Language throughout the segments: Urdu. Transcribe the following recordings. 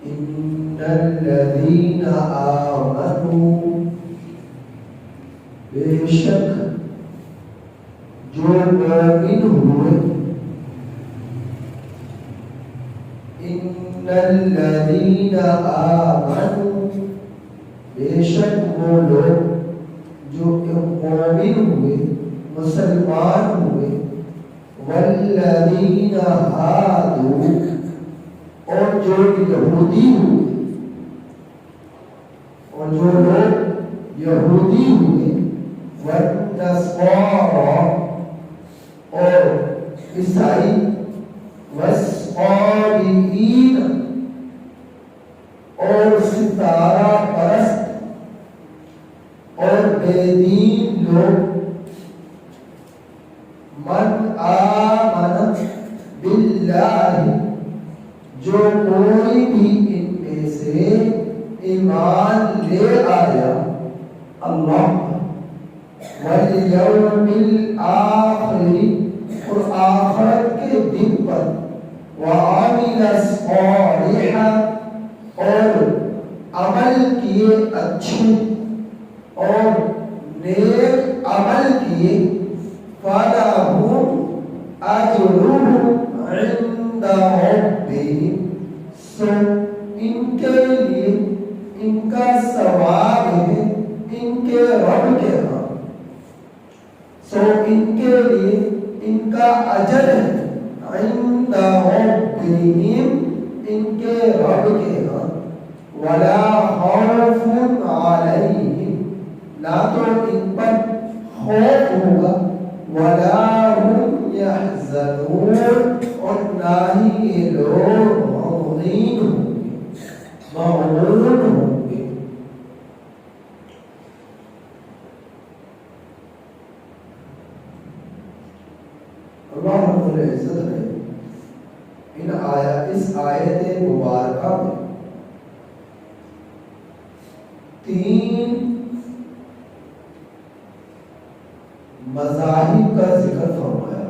ان الذین آمنوا، بے شک جو مومن ہوئے، ان الذین آمنوا، بے شک وہ لوگ جو مومن ہوئے، مسلمان ہوئے، والذین ہادوا، اور جو یہودی ہوئے، اور جو لوگ یہودی ہوئے، والنصارى، اور عیسائی، والصابئین، اور ستارہ پرست اور بے دین لوگ، من آمن باللہ، جو کوئی بھی ان میں سے ایمان لے آیا اللہ، والیوم الآخر، اور آخرت کے دن پر، وعمل صالحا، اور عمل کیے اچھے اور نیک عمل کیے، فَلَهُمْ أَجْرُهُمْ عِنْدَ رَبِّهِمْ، سو ان کے لیے ان کا ثواب ہے ان کے رب کے ہاں، سو ان کے لیے ان کا اجر ہے عند ربهم، ان کے رب کے ہاں، ولا خوف علیہم، نہ تو ان پر خوف ہوگا، ولا هم يحزنون، اور نہ ہی یہ لوگ مغموم ہوں گے، مغموم ہوں گے۔ اللہ رب العزت نے اس آیت مبارکہ میں تین مذاہب کا ذکر فرمایا،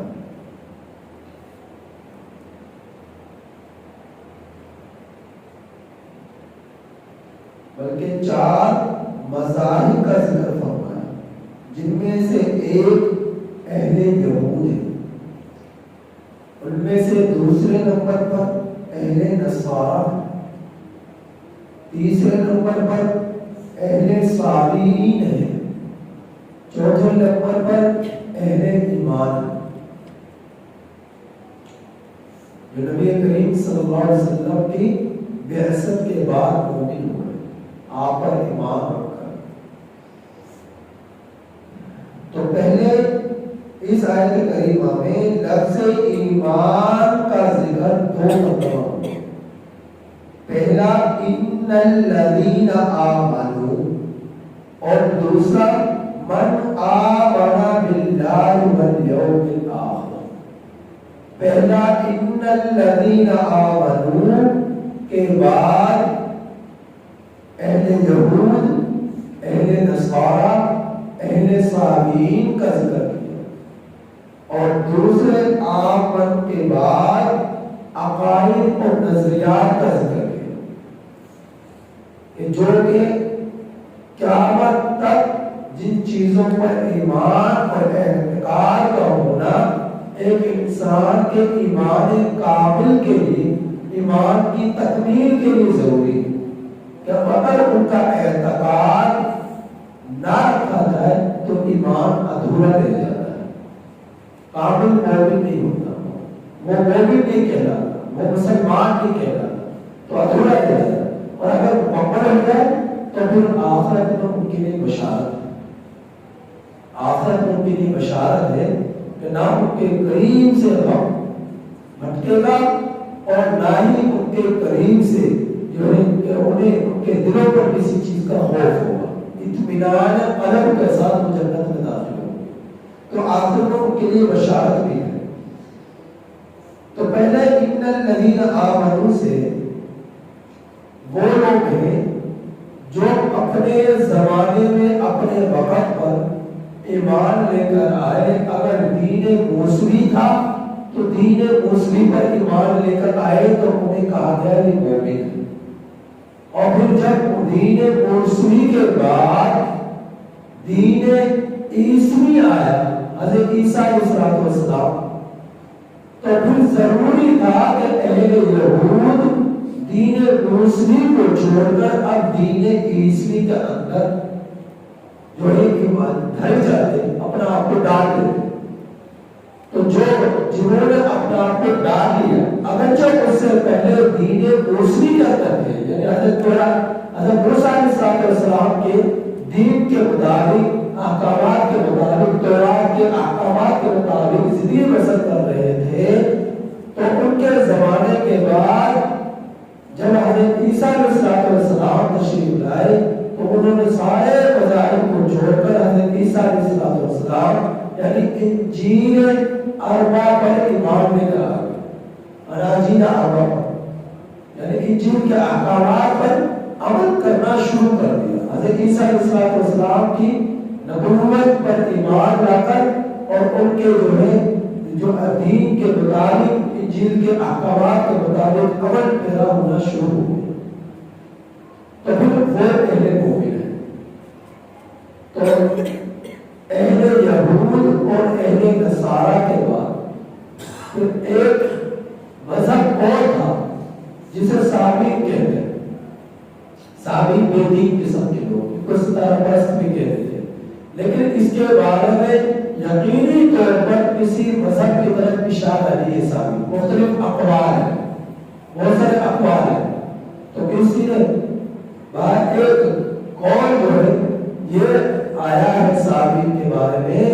بلکہ چار مذاہب کا ذکر فرمایا، جن میں سے ایک اہل یہود ہے، ان میں سے دوسرے نمبر پر اہل نصارہ، تیسرے نمبر پر اہل صابئین ہے، چوتھے نمبر پر اہل ایمان، جو نبی کریم صلی اللہ علیہ وسلم کی بعثت کے بعد مومن ہوئے، آپ پر ایمان رکھا۔ تو پہلے اس آیت کریمہ میں لفظ ایمان کا ذکر دو مرتبہ ہوا، پہلا ان الذین آمنوا، اور دوسرا من آمن باللہ والیوم الآخر۔ پہلا ان الذین آمنوا کے بعد اہل یہود، اہل نصارہ، اہل صابئین کا ذکر کیا، اور دوسرے آمن کے بعد عقائد اور نظریات کا ذکر کیا، کہ جو کہ قیامت تک جن چیزوں پر ایمان اور اعتقاد کا ہونا ایک انسان کے ایمان کامل کے لیے، ایمان کی تکمیل کے لیے ضروری ہے، کہ اگر ان کا اعتقاد نہ رکھا جائے تو ایمان ادھورا رہ جاتا ہے، کامل مومن نہیں ہوتا، وہ مومن نہیں کہلاتا، وہ مسلمان نہیں کہلاتا، تو ادھورا رہ جاتا ہے، اور اگر مکمل ہو جائے تو پھر آخرت میں ان کے لیے بشارت ہے، آخرت میں ان کے لیے بشارت ہے کہ نہ ان کے قریب سے غم بھٹکے گا، اور نہ ہی ان کے قریب سے جو ہے کہ انہیں ان کے دلوں پر کسی چیز کا خوف ہوگا، اطمینان قلب کے ساتھ وہ جنت میں داخل ہوں گے۔ تو آخر میں ان کے لیے بشارت بھی ہے۔ تو پہلے ان الذین آمنوا سے وہ لوگ ہیں جو اپنے زمانے میں اپنے وقت پر ایمان لے کر آئے، اگر دین موسوی تھا تو دین موسوی پر ایمان لے کر آئے تو انہیں کہا گیا یہ مومن ہے، اور پھر جب دین موسوی کے بعد دین عیسوی آیا حضرت عیسیٰ علیہ السلام، تو پھر ضروری تھا کہ اہل یہود دین موسوی کو چھوڑ کر اب دین عیسوی کے اندر جو ہے ایمان ڈھل جاتے، اپنا آپ کو ڈال دیتے۔ تو جنہوں نے اپنا آپ کو ڈال لیا، اگرچہ اس سے پہلے دین موسوی کے اندر تھے، یعنی حضرت موسیٰ علیہ السلام کے دین کے مطابق، احکامات کے مطابق، تورات کے احکامات کے مطابق زندگی بسر کر رہے تھے، تو ان کے زمانے کے بعد جب حضرت عیسیٰ علیہ السلام تشریف لائے تو انہوں نے سارے مذاہب کو چھوڑ کر حضرت عیسیٰ علیہ السلام یعنی انجیل اربع پر ایمان لے کر آئے، اناجیل اربع پر، یعنی انجیل کے احکامات پر عمل کرنا شروع کر دیا۔ حضرت عیسیٰ علیہ السلام کی نبوت پر ایمان لا کر اور ان کے جو دین کے مطابق انجیل کے احکامات کے مطابق عمل پیرا ہونا شروع ہو گیا، تو پھر وہ اہل مومن ہیں۔ تو اہل یہود اور اہل نصارہ کے بعد پھر ایک مذہب اور تھا جسے صابئین کہتے ہیں، صابئین بے دین قسم کے لوگ، کو ستارہ پرست بھی کہتے ہیں، لیکن اس کے بارے میں یقینی طور پر کسی مذہب کی طرف اشارہ نہیں ہے۔ صابئین مختلف اقوال ہیں، بہت سارے اقوال ہیں، تو کسی نے بات ایک قول جو ہے یہ آیا ہے صابئین کے بارے میں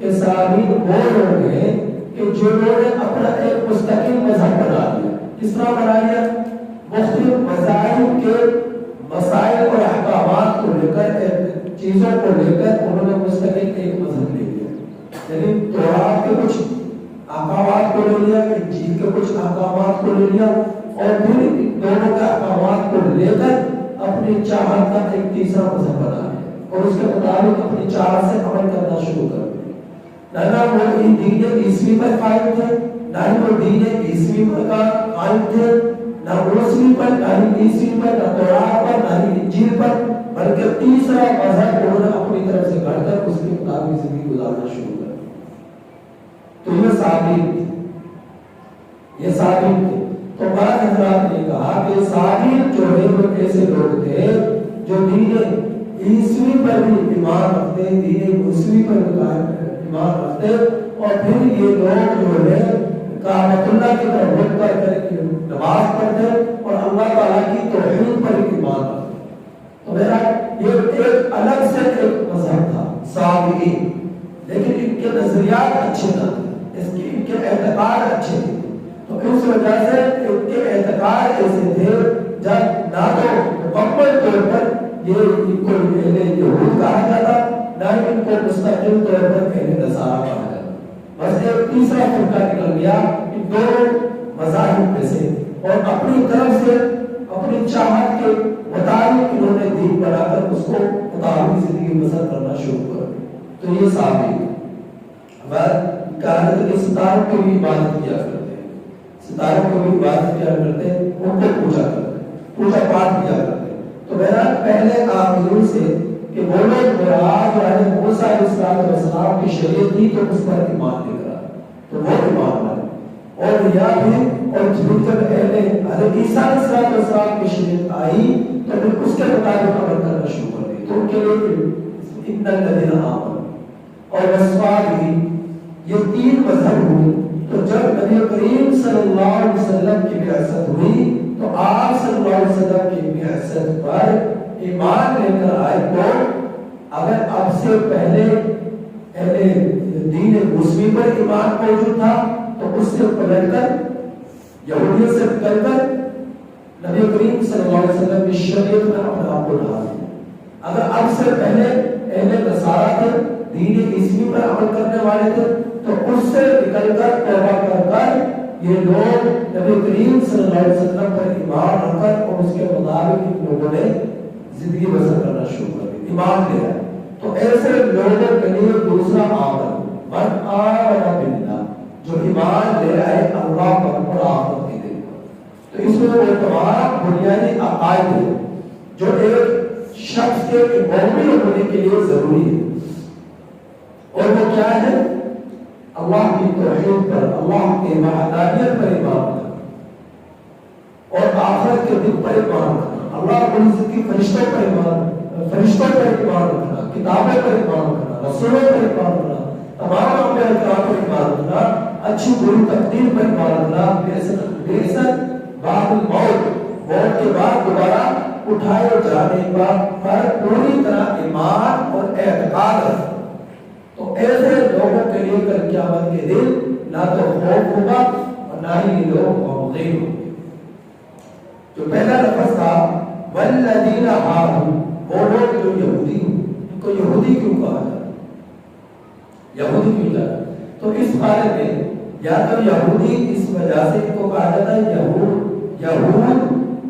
کہ صابئین وہ لوگ ہیں کہ جنہوں نے اپنا ایک مستقل مذہب بنا لیا۔ کس طرح بنا لیا؟ مختلف مذاہب کے مسائل اور احکامات کو لے کر، چیزوں کو لے کر انہوں نے مستقل ایک مذہب لے لیا، یعنی تورات کے کچھ احکامات کو لے لیا، انجیل کے کچھ احکامات کو لے لیا، اور پھر دونوں کے احکامات کو لے کر اپنی چاہت کا ایک تیسرا مذہب بنا لیا اور اس کے مطابق اپنی چاہت سے عمل کرنا شروع کر دیا۔ نہ وہ دین عیسوی پر قائم تھے، نہ ہی وہ دین عیسوی پر قائم تھے، نہ موسوی پر، نہ ہی عیسوی پر، نہ تورات پر، نہ ہی انجیل پر، بلکہ تیسرا مذہب انہوں نے اپنی طرف سے گھڑ کر اس کے مطابق زندگی گزارنا شروع کر دیا۔ تو یہ صابئین تھے، یہ صابئین تھے۔ تو بعض حضرات نے کہا کہ صابئین جو ہے وہ ایسے لوگ تھے جو دین عیسوی پر بھی ایمان رکھتے، دین موسوی پر بھی ایمان رکھتے، اور پھر یہ لوگ جو ہے کعبۃ اللہ کی طرف رخ کر نماز پڑھتے اور اللہ تعالیٰ کی توحید پر ایمان رکھتے۔ تو میرا یہ ایک الگ سے ایک مذہب تھا صابئین، لیکن ان کے نظریات اچھے نہ تھے، ان کے اعتقاد اچھے تھے، تو اس وجہ سے ان کے اعتقاد ایسے تھے جب نہ تو مکمل طور پر یہ ان کو اہل یہود کہا جاتا، نہ ہی ان کو مستقل طور پر اہل نصارہ کہا جاتا، بس ایک تیسرا فرقہ نکل گیا ان دونوں مذاہب میں سے، اور اپنی طرف سے اپنی چاہت کے مطابق انہوں نے دین بنا کر اس کو مطابق زندگی بسر کرنا شروع کر دی۔ تو یہ صابئین کہا کہ ستاروں کی بھی عبادت کیا کرتے ہیں، ستاروں کو بھی عبادت کیا کرتے ہیں، ان کو پوجا کرتے ہیں، پوجا پاٹ کیا کرتے ہیں۔ تو میرا پہلے آمین سے کہ وہ لوگ مراد جو موسیٰ علیہ السلام کی شریعت تھی تو اس پر ایمان لے کر آئے، تو وہ ایمان لائے، اور یا بھی اور جب پہلے حضرت عیسیٰ علیہ السلام کی شریعت آئی تو پھر اس کے مطابق عمل کرنا شروع کر دی۔ تو ان کے لیے ان الذین آمنوا اور والصالحین یہ تین مذہب ہوئے۔ تو جب نبی کریم صلی اللہ علیہ وسلم کی بعثت ہوئی تو آپ صلی اللہ علیہ وسلم کی بعثت پر ایمان لے کر آئے، تو اگر اب سے پہلے اہل دین موسوی پر ایمان موجود تھا تو اس سے پلٹ کر یہودیت سے نکل کر نبی کریم صلی اللہ علیہ وسلم کی شریعت میں اپنے آپ کو ڈال دیا۔ اگر اب سے پہلے اہل نصارہ تھے، دین عیسوی پر عمل کرنے والے تھے، تو اس سے نکل کر توبہ کر کر یہ لوگ نبی کریم صلی اللہ علیہ وسلم پر ایمان رکھ کر اور اس کے مطابق ان لوگوں نے زندگی بسر کرنا شروع کر دی، ایمان لے آئے۔ تو ایسے لوگوں کے لیے دوسرا آمن من آمن باللہ، جو ایمان لے آئے اللہ پر اور آخرت کے دن پر، تو اس میں وہ تمام بنیادی عقائد ہیں کے مومن ہونے کے لیے ضروری ہے، اور وہ کیا ہے؟ اللہ کی توحید پر، اللہ کی وحدانیت پر ایمان کرنا، اور آخرت کے دن پر ایمان کرنا، اللہ رب العزت کی فرشتوں پر ایمان رکھنا، کتابیں پر ایمان کرنا، رسولوں پر ایمان کرنا، تمام انبیاء کرام پر ایمان رکھنا، اچھی بری تقدیر پر ایمان رکھنا، بےعزت بعد الموت، موت کے بعد دوبارہ اٹھائے جانے پر پوری طرح ایمان اور اعتقاد رکھنا۔ تو ایسے لوگوں کے لیے کل قیامت کے دن نہ تو خوف ہوگا اور نہ ہی لوگ غمگین ہوں گے۔ جو پہلا لفظ تھا والذین ہادوا، وہ لوگ جو یہودی ہوں، ان کو یہودی کیوں کہا جاتا ہے؟ یہودی کیوں جاتا ہے؟ تو اس بارے میں یا تو یہودی اس وجہ سے ان کو کہا جاتا ہے یہود،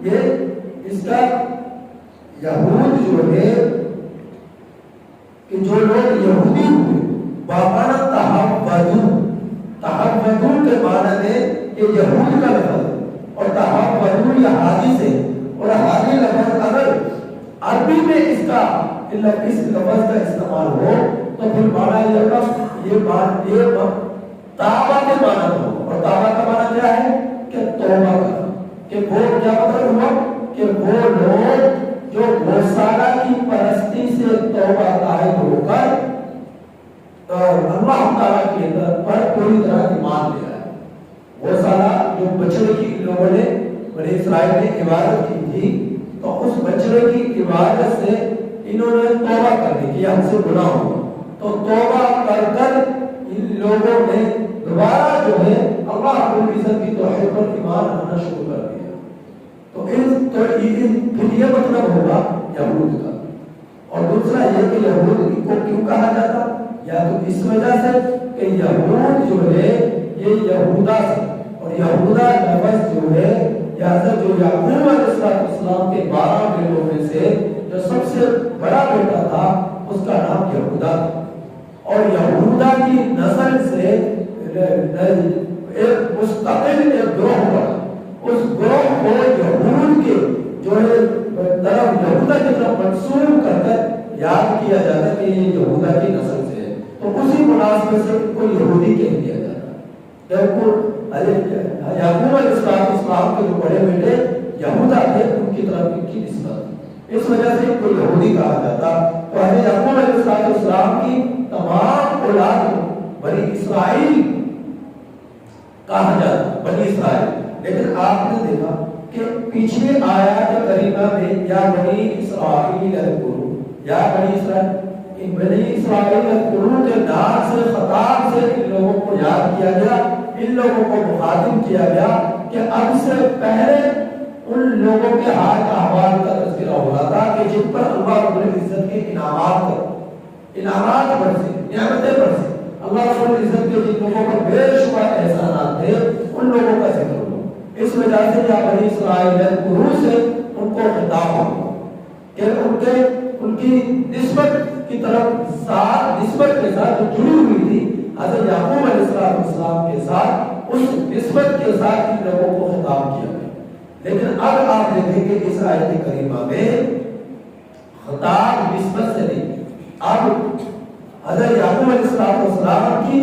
یہ اس کا یہود جو ہے کہ جو لوگ یہودی ہوئے بامانہ تحودو کے معنی میں یہ یہود کا لفظ ہے، اور تحودو یہ حادی سے، اور حادی لفظ اگر عربی میں اس لفظ کا استعمال ہو تو پھر معنی یہ تابہ کے معنی ہو، اور تابہ کا معنی کیا ہے؟ کہ توبہ کرنا، کہ وہ کیا مطلب ہوا کہ وہ لوگ جو گوسالہ کی پرستی سے توبہ طائب ہو کر اللہ تعالیٰ کی طرف پر پوری طرح ایمان لے آئے۔ گوسالہ جو بچڑے کی لوگوں نے بنی اسرائیل نے عبادت کی تھی، تو اس بچڑے کی عبادت سے انہوں نے توبہ کر دی کہ ہم سے گناہ ہوا، تو توبہ کر کر ان لوگوں نے دوبارہ جو ہے اللہ رب العزت کی توحید پر ایمان لانا شروع کر دیا۔ تو پھر یہ مطلب ہوگا یہود کا۔ اور دوسرا یہ کہ یہود کو کیوں کہا جاتا؟ یا تو اس وجہ سے کہ یہود جو ہے یہ یہودا سے، اور یہودا لفظ جو ہے یا جو یعقوب علیہ السلام کے 12 بیٹوں میں سے جو سب سے بڑا بیٹا تھا اس کا نام یہودا تھا، اور یہودا کی نسل سے ایک مستقل ایک گروہ بنا، اس گروہ کو یہود کے جو ہے طرف یہودا کی طرف منسوب کر کر یاد کیا جاتا کہ یہ یہودا کی نسل سے ہے، تو اسی مناسبت سے ان کو یہودی کہہ دیا جاتا ہے۔ یعقوب علیہ السلام کے جو بڑے بیٹے یہودا تھے ان کی طرف ان کی نسبت، اس وجہ سے ان کو یہودی کہا جاتا۔ تو حضرت یعقوب علیہ السلام کی تمام اولاد بنی اسرائیل کہا جاتا، بنی اسرائیل۔ لیکن آپ نے دیکھا کہ پچھلے آیات کریمہ میں یا بنی اسرائیل اذکروا، یا بنی اسرائیل اذکروا کے نام سے خطاب سے ان لوگوں کو یاد کیا گیا، ان لوگوں کو مخاطب کیا گیا کہ اب سے پہلے ان لوگوں کے حال احوال کا تذکرہ ہو رہا تھا کہ جن پر اللہ رب العزت کے انعامات برسے، نعمتیں برسے، اللہ رب العزت کے جن لوگوں پر بے شمار احسانات تھے ان لوگوں کا ذکر ہو۔ اس وجہ سے یا بنی اسرائیل اذکروا سے ان کو خطاب ہوا کہ ان کی نسبت کی طرف ساتھ نسبت کے ساتھ جو جڑی ہوئی تھی حضرت یعقوب علیہ السلام کے ساتھ، اس نسبت کے ساتھ ان لوگوں کو خطاب کیا گیا۔ لیکن اب آپ دیکھیں کہ اس آیت کریمہ میں خطاب نسبت سے نہیں، اب حضرت یعقوب علیہ السلام کی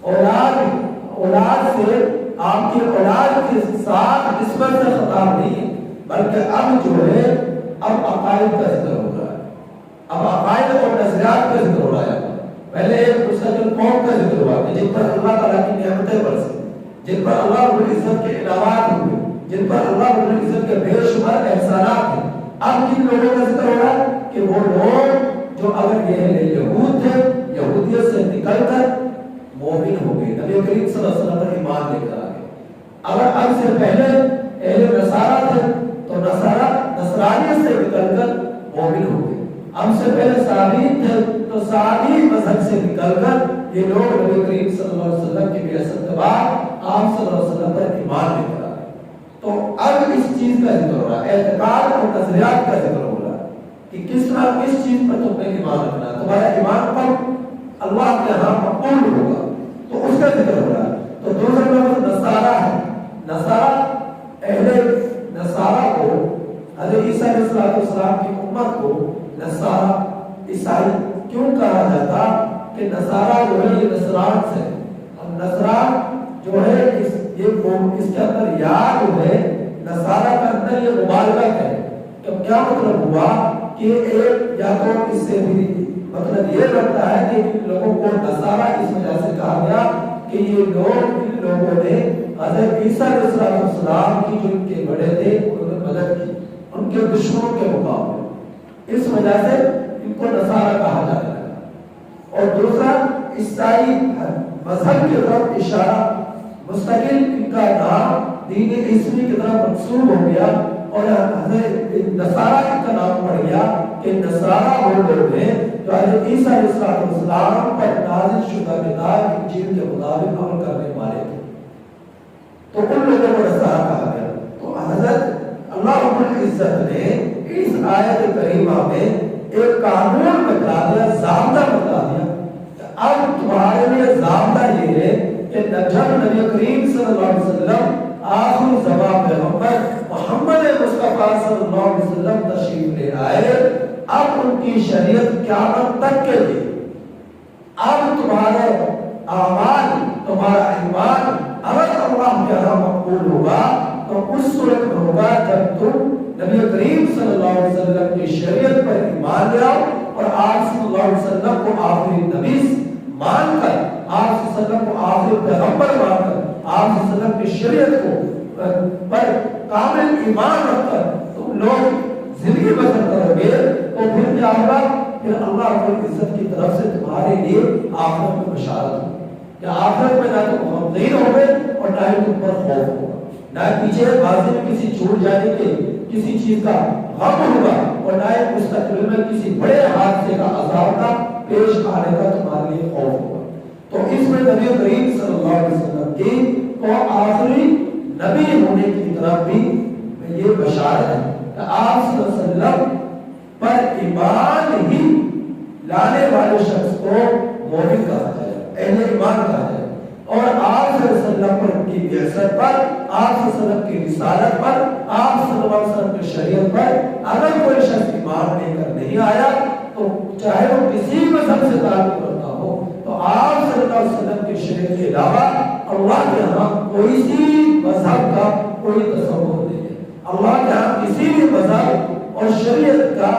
اولاد سے، آپ کی اولاد کے ساتھ نسبت سے خطاب نہیں ہے، بلکہ اب جو ہے اب عقائد کا ذکر ہو رہا ہے، اب عقائد اور نظریات کا ذکر ہو رہا ہے۔ پہلے ایک مستقل قوم کا ذکر ہوا کہ جن پر اللہ تعالیٰ کی نعمتیں برسیں، جن پر اللہ رب العزت کے انعامات ہوئے، جن پر اللہ رب العزت کے بے شمار احسانات ہیں۔ اب کن لوگوں کا ذکر ہو رہا ہے کہ وہ لوگ جو اگر یہ یہود تھے، یہودیت سے نکل کر مومن ہو گئے، نبی کریم صلی اللہ علیہ وسلم پر ایمان لے کر آ گئے۔ اگر اب سے پہلے اہل نصارہ تھے تو نصرانیت سے نکل کر مومن ہو گئے، ہم سے پہلے صابئین تھے تو صابئی مذہب سے نکل کر یہ لوگ نبی کریم صلی اللہ علیہ وسلم کی بعثت کے بعد آپ صلی اللہ علیہ وسلم پر ایمان لے کر آئے۔ تو اب اس چیز کا ذکر ہو رہا ہے، اعتقاد اور نظریات کا ذکر ہو رہا ہے کہ کس طرح کس چیز پر تم نے ایمان رکھنا، تمہارا ایمان پر اللہ کے ہاں مقبول ہوگا، تو اس کا ذکر ہو رہا ہے۔ تو دوسرا لفظ نصارہ ہے، نصارہ اہل نصارہ کو حضرت عیسیٰ علیہ السلام کی امت کو نصارہ عیسائی کیوں کہا جاتا کہ نصارہ جو ہے یہ نصران سے، اور نصران جو ہے اس کے اندر یا جو ہے نصارہ کے اندر یہ مبالغت ہے، کہ کیا مطلب ہوا کہ ایک یا تو اس سے بھی مطلب یہ لگتا ہے کہ ان لوگوں کو نصارہ اس وجہ سے کہا گیا کہ یہ لوگ ان لوگوں نے حضرت عیسیٰ علیہ السلام کی جو ان کے بڑے تھے انہوں نے مدد کی ان کے دشمنوں کے مقابلے، اس وجہ سے ان کو نصارہ کہا جاتا ہے۔ اور دوسرا عیسائی مذہب کی طرف اشارہ، مستقل ان کا نام دین عیسوی کی طرف منسوب ہو گیا اور حضرت نصارہ کا نام پڑ گیا کہ نصارہ وہ لوگ ہیں جو حضرت عیسیٰ علیہ السلام پر نازل شدہ کتاب انجیل کے مطابق عمل کرنے والے تھے، تو ان لوگوں کو نصارہ کہا گیا۔ تو حضرت اللہ رب العزت نے اس آیت کریمہ میں ایک قانون بتا دیا، ضابطہ بتا دیا کہ اب تمہارے لیے ضابطہ یہ ہے کہ جب نبی کریم صلی اللہ علیہ وسلم آخر زمان پیغمبر محمد مصطفیٰ صلی اللہ علیہ وسلم تشریف لے آئے، اب ان کی شریعت قیامت تک کے لیے اب تمہارے اعمال، تمہارا ایمان اگر اللہ کے یہاں مقبول ہوگا تو اس صورت میں ہوگا جب تم نبی کریم صلی اللہ علیہ وسلم کی شریعت پر ایمان لے آؤ اور آپ صلی اللہ علیہ وسلم کو آخری نبی مان کر، آپ صلی اللہ علیہ وسلم کو آخری پیغمبر مان کر، آپ صلی اللہ علیہ وسلم کی شریعت کو پر کامل ایمان رکھ کر تم لوگ زندگی بسر کرو گے تو پھر کیا ہوگا؟ پھر اللہ رب العزت کی طرف سے تمہارے لیے آخرت میں بشارت ہوگی کہ آخرت میں نہ تو غمگین ہوگے اور نہ ہی تم پر خوف ہوگا، نہ پیچھے ماضی میں کسی چھوٹ جانے کے کسی چیز کا غم ہوگا اور نہ ہی مستقبل میں کسی بڑے حادثے کا عذاب کا پیش آنے کا تمہارے لیے خوف ہوگا۔ تو اس میں نبی کریم صلی اللہ علیہ وسلم کی کو آخری نبی ہونے کی طرف بھی یہ بشارت ہے کہ آپ صلی اللہ علیہ وسلم پر ایمان ہی لانے والے شخص کو مومن کہا جائے، اہل ایمان کہا جائے، اور آپ صلی اللہ علیہ وسلم پر کی بعثت پر، آپ صلی اللہ علیہ وسلم کی رسالت پر، آپ صلی اللہ علیہ وسلم کی شریعت پر اگر کوئی شخص ایمان لے کر نہیں آیا تو چاہے وہ کسی مذہب سے تعلق رکھتا ہو تو آپ صلی اللہ علیہ وسلم کی شریعت کے علاوہ اللہ کے ہاں کوئی سی مذہب کا کوئی تصور نہیں ہے، اللہ کے ہاں کسی بھی مذہب اور شریعت کا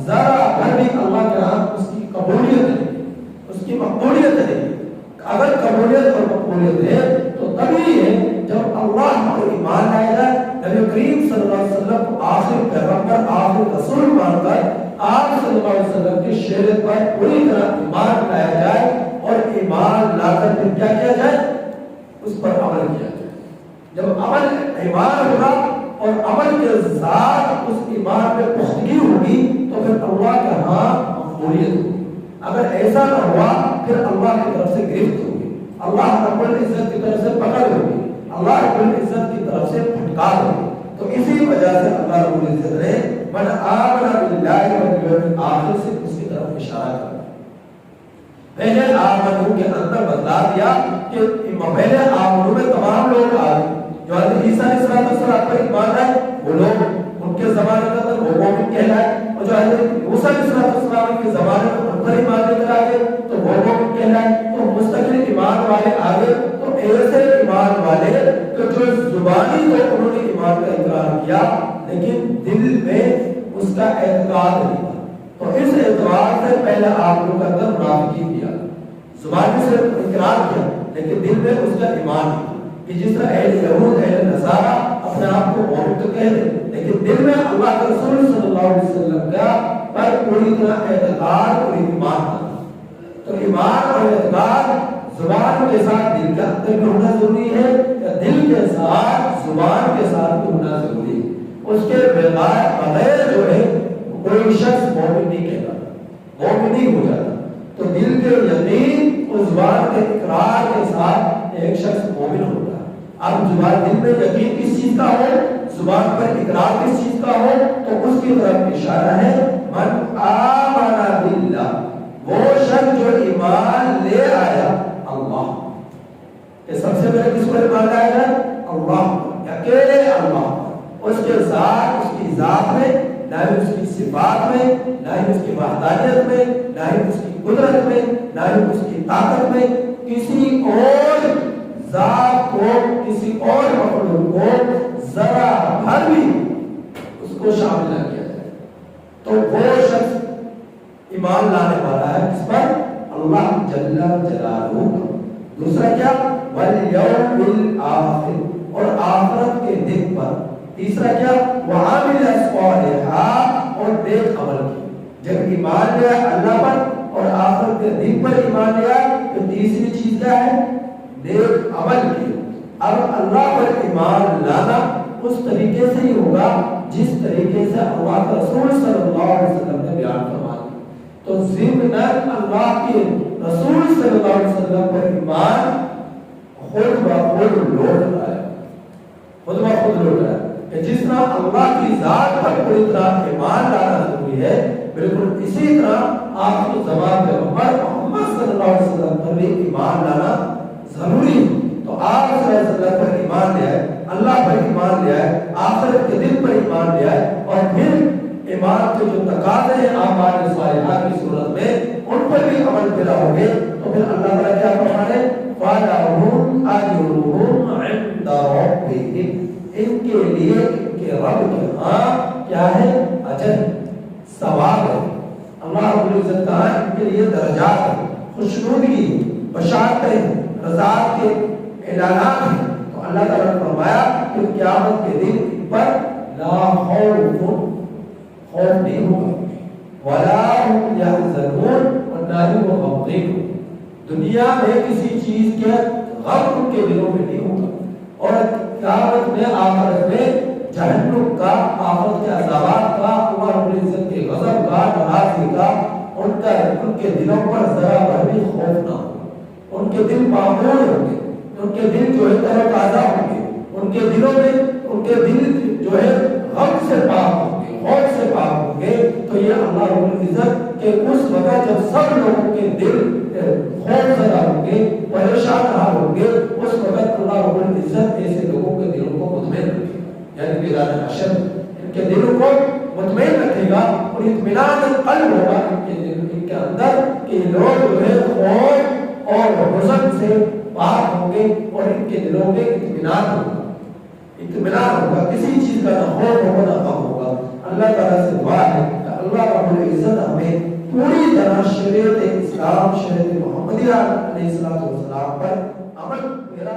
ذرا بھر بھی اللہ کے ہاں اس کی قبولیت نہیں، اس کی مقبولیت نہیں۔ اگر قبولیت اور مقبولیت ہے تو تبھی ہے جب اللہ پر ایمان لائے جائے، نبی کریم صلی اللہ علیہ وسلم کو آخر پیغمبر آخر رسول مان کر آپ صلی اللہ علیہ وسلم کی شریعت پر پوری طرح ایمان لایا جائے اور ایمان لا کر پھر کیا کیا جائے؟ اس پر عمل کیا جائے۔ جب عمل ایمان ہوگا اور عمل کے ساتھ اس ایمان میں پختگی ہوگی تو پھر اللہ کے ہاں مقبولیت ہوگی۔ اگر ایسا نہ ہوا پھر اللہ کی طرف سے گرفت ہوگی، اللہ رب العزت کی طرف سے پکڑ ہوگی، اللہ رب العزت کی طرف سے پھٹکار ہوگی۔ تو اسی وجہ سے اللہ رب العزت نے من آمن باللہ والیوم الآخر سے اس کی طرف اشارہ کیا۔ پہلے آمنو کے اندر بتلا دیا کہ پہلے آمنو میں تمام لوگ آئے جو حضرت عیسیٰ علیہ السلام پر ایمان لائے وہ لوگ ان کے زمانے کے اندر وہ مومن کہلائے، اور جو حضرت موسیٰ علیہ السلام کے زمانے میں ان پر ایمان لے کر آگے تو وہ مومن کہلائے۔ تو مستقل ایمان والے آگے تو ایسے ایمان والے کہ جو زبانی تو انہوں نے ایمان کا اقرار کیا لیکن دل میں اس کا اعتقاد نہیں تھا، تو اس اعتبار سے پہلے آپ لوگ کا اندر منافقین کیا، زبانی سے اقرار کیا لیکن دل میں اس کا ایمان نہیں تھا، کہ جس طرح اہل یہود اہل نصارہ اپنے آپ کو مومن تو کہہ دیں لیکن دل میں اللہ کے رسول صلی اللہ علیہ وسلم کا پر پوری طرح اعتقاد اور ایمان تھا۔ تو ایمان اور اعتقاد زبان کے ساتھ دل کے اندر بھی ہونا ضروری ہے یا دل کے ساتھ زبان کے ساتھ بھی ہونا ضروری ہے، اس کے بغیر جو ہے کوئی شخص مومن نہیں کہتا، مومن نہیں ہو جاتا۔ تو دل کے یقین اور زبان کے اقرار کے ساتھ ایک شخص مومن ہوتا ہے۔ اب زبان دل میں یقین کس چیز کا ہو، زبان پر اقرار کس چیز کا ہو تو اس کی طرف اشارہ ہے من آمن باللہ، وہ شخص جو ایمان لے آیا اللہ، کہ سب سے پہلے کس پر ایمان لایا جائے؟ اللہ، اکیلے اللہ، اس کے ذات اس کی ذات میں نہ ہی اس کی صفات میں، نہ ہی اس کی وحدانیت میں، نہ ہی اس کی قدرت میں، نہ ہی اس کی طاقت میں کسی اور ذات کو، کسی اور مخلوق کو ذرا بھر بھی اس کو شامل نہ کیا جائے، تو وہ شخص ایمان لانے والا ہے اس پر اللہ جل جلالہ۔ دوسرا کیا؟ والیوم الآخر، اور آخرت کے دن پر۔ تیسرا کیا؟ وعامل صالحا، اور نیک عمل کی۔ جب ایمان لیا اللہ پر اور آخرت کے دن پر ایمان لیا تو تیسری چیز کیا ہے؟ نیک عمل کی۔ اب اللہ پر ایمان لانا اس طریقے سے ہی ہوگا جس طریقے سے اللہ کے رسول صلی اللہ علیہ وسلم نے بیان فرمایا۔ تو ضمن اللہ کے رسول صلی اللہ علیہ وسلم پر ایمان خود بخود لوٹ آیا، خود بخود لوٹ آیا کہ جس طرح اللہ کی ذات پر پوری طرح ایمان لانا ضروری ہے، بالکل اسی طرح آپ کی زبان پہ محمد صلی اللہ علیہ وسلم پر بھی ایمان لانا ضروری ہے۔ تو آپ صلی اللہ علیہ وسلم پر ایمان لیا ہے، اللہ پر ایمان لیا ہے، آخرت کے دن پر ایمان لیا ہے، اور پھر ایمان کے جو تقاضے ہیں اعمال صالحہ کی صورت میں ان پر بھی عمل پیرا ہو گے، تو پھر اللہ تعالیٰ کیا فرمانے؟ فَلَهُمْ أَجْرُهُمْ عِنْدَ رَبِّهِمْ، ان کے لیے ان کے رب کے ہاں کیا ہے؟ اجر، ثواب ہے۔ اللہ رب العزت کا ان کے لیے درجات ہیں، خوشنودگی، بشارتیں، رضاعت کے اعلانات ہیں۔ تو اللہ تعالیٰ نے فرمایا کہ قیامت کے دن ان پر لا خوف نہیں ہوگا، ولا هم يحزنون، اور نہ ہی وہ غمگین ہوں۔ دنیا میں کسی چیز کے غم ان کے دلوں میں نہیں ہوگا، اور قیامت میں آخرت میں جہنم کا، آخرت کے عذابات کا، اللہ رب العزت کے غضب کا، ناراضگی کا ان کے دلوں پر ذرا بھر بھی خوف نہ ہو۔ ان کے دل معمول ہوں گے، ان کے دل جو ہے تر و تازہ ہوں گے، ان کے دلوں میں ان کے دل جو ہے غم سے پاک ہوں گے، خوف سے پاک ہوں گے۔ تو یہ اللہ رب العزت کے اس وقت جب سب لوگوں کے دل خوف زدہ ہوں گے، پریشان حال ہوں گے، اس وقت اللہ رب العزت ایسے لوگوں کے دلوں کو مطمئن رکھے گا، یعنی میدان حشر ان کے دلوں کو مطمئن رکھے گا، اور اطمینان قلب ہوگا ان کے اندر کہ یہ لوگ جو ہے خوف اور حزن سے پاک ہوں گے، اور ان کے دلوں میں اطمینان ہوگا، کسی چیز کا نہ خوف ہوگا نہ غم ہوگا۔ اللہ تعالیٰ سے دعا ہے کہ اللہ رب العزت ہمیں پوری طرح شریعت اسلام، شریعت محمدیہ علیہ السلام پر عمل میرا